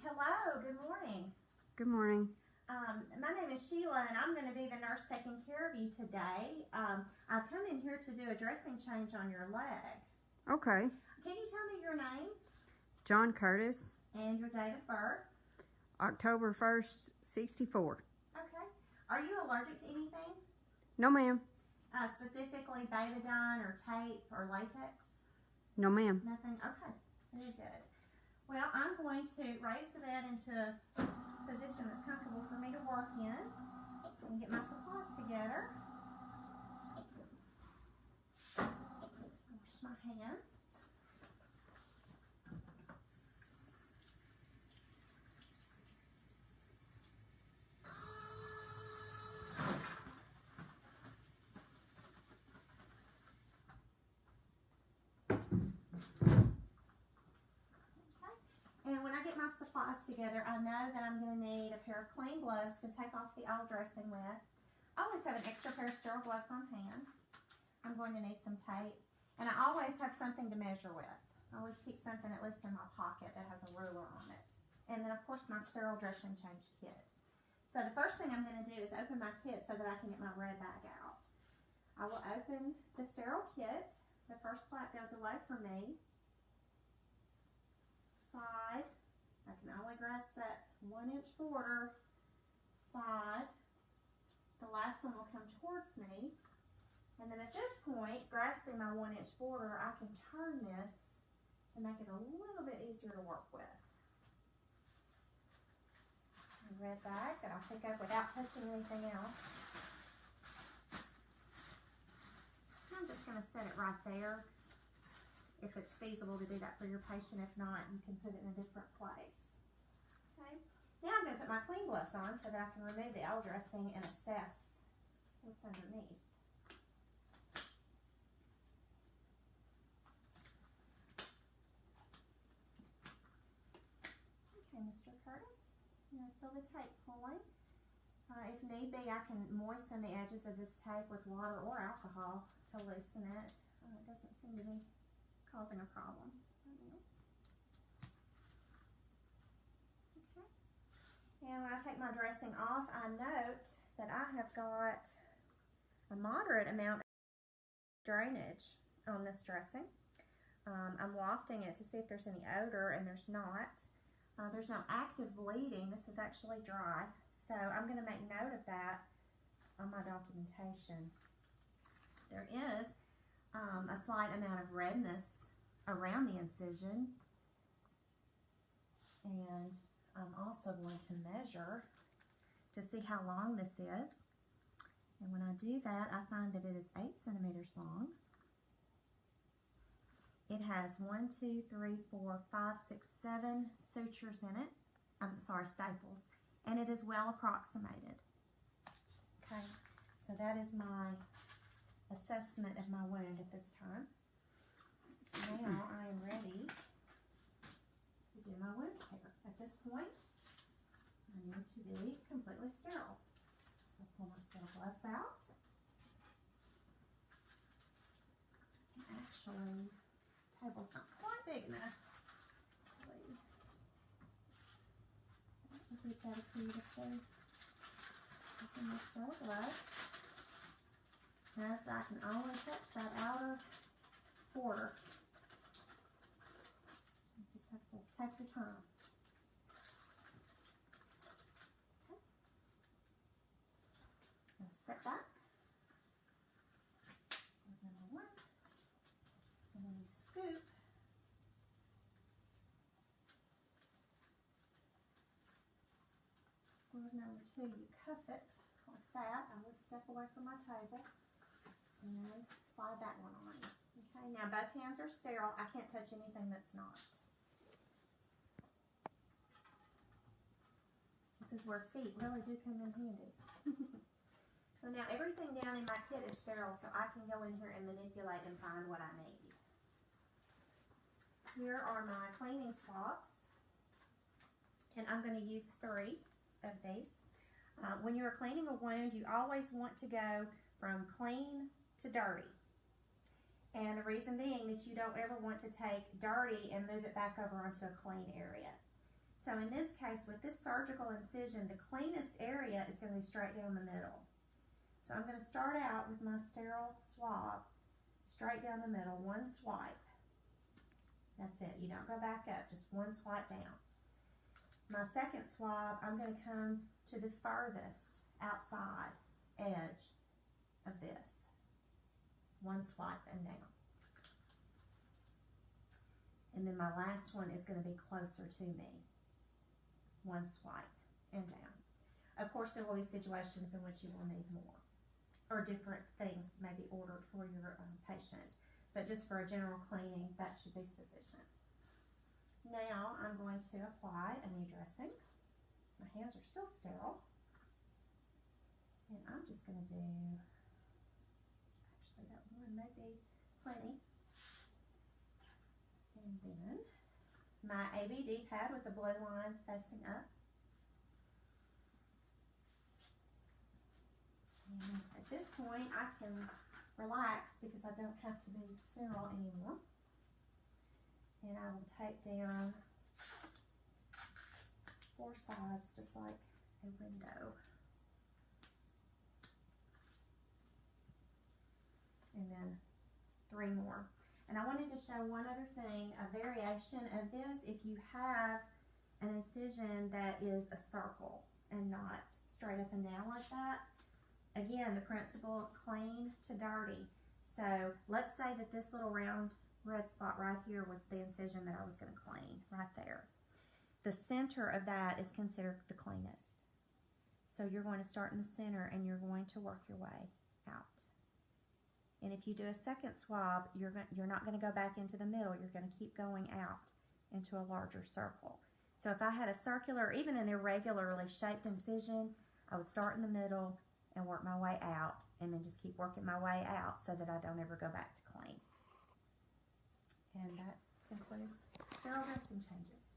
Hello, good morning. Good morning. My name is Sheila and I'm going to be the nurse taking care of you today. I've come in here to do a dressing change on your leg. Okay. Can you tell me your name? John Curtis. And your date of birth? October 1st, 64. Okay. Are you allergic to anything? No, ma'am. Specifically betadine or tape or latex? No, ma'am. Nothing? Okay. Very good. Well, I'm going to raise the bed into a position that's comfortable for me to work in and get my supplies together. Wash my hands. And when I get my supplies together, I know that I'm going to need a pair of clean gloves to take off the old dressing with. I always have an extra pair of sterile gloves on hand. I'm going to need some tape. And I always have something to measure with. I always keep something at least in my pocket that has a ruler on it. And then, of course, my sterile dressing change kit. So the first thing I'm going to do is open my kit so that I can get my red bag out. I will open the sterile kit. The first flap goes away from me. Side, I can only grasp that 1-inch border. Side, the last one will come towards me, and then at this point, grasping my 1-inch border, I can turn this to make it a little bit easier to work with. A red bag that I'll pick up without touching anything else. I'm just going to set it right there. If it's feasible to do that for your patient. If not, you can put it in a different place. Okay. Now I'm going to put my clean gloves on so that I can remove the old dressing and assess what's underneath. Okay, Mr. Curtis, I'm going to feel the tape pulling. If need be, I can moisten the edges of this tape with water or alcohol to loosen it. It doesn't seem to be causing a problem right now. Okay. And when I take my dressing off, I note that I have got a moderate amount of drainage on this dressing. I'm wafting it to see if there's any odor, and there's not. There's no active bleeding. This is actually dry. So I'm going to make note of that on my documentation. There is a slight amount of redness around the incision, and I'm also going to measure to see how long this is. And when I do that, I find that it is 8 centimeters long. It has 1, 2, 3, 4, 5, 6, 7 sutures in it. Staples, and it is well approximated. Okay, so that is my assessment of my wound at this time. Now I am ready to do my wound care. At this point, I need to be completely sterile. So I'll pull my sterile gloves out. Actually, the table's not quite big enough. Let me better for you to see. Open my sterile gloves. Notice I can only touch that outer border. You just have to take your time. Okay. Now step back. Number 1. And then you scoop. Glove number 2, you cuff it like that. I will step away from my table and slide that one on. Okay, now both hands are sterile. I can't touch anything that's not. This is where feet really do come in handy. So now everything down in my kit is sterile, so I can go in here and manipulate and find what I need. Here are my cleaning swabs, and I'm going to use 3 of these. When you're cleaning a wound, you always want to go from clean to dirty. And the reason being that you don't ever want to take dirty and move it back over onto a clean area. So in this case, with this surgical incision, the cleanest area is going to be straight down the middle. So I'm going to start out with my sterile swab, straight down the middle, one swipe. That's it. You don't go back up, just one swipe down. My second swab, I'm going to come to the furthest outside edge of this. One swipe and down. And then my last one is going to be closer to me. One swipe and down. Of course, there will be situations in which you will need more, or different things may be ordered for your patient. But just for a general cleaning, that should be sufficient. Now I'm going to apply a new dressing. My hands are still sterile. And I'm just going to do, actually that one may be plenty. And then my ABD pad with the blue line facing up. And at this point I can relax because I don't have to be sterile anymore. And I will tape down 4 sides just like a window. And then 3 more. And I wanted to show one other thing, a variation of this. If you have an incision that is a circle and not straight up and down like that, again, the principle, clean to dirty. So let's say that this little round red spot right here was the incision that I was going to clean, right there. The center of that is considered the cleanest. So you're going to start in the center and you're going to work your way out. And if you do a second swab, you're not going to go back into the middle. You're going to keep going out into a larger circle. So if I had a circular, even an irregularly shaped incision, I would start in the middle and work my way out, and then just keep working my way out so that I don't ever go back to clean. And that concludes sterile dressing changes.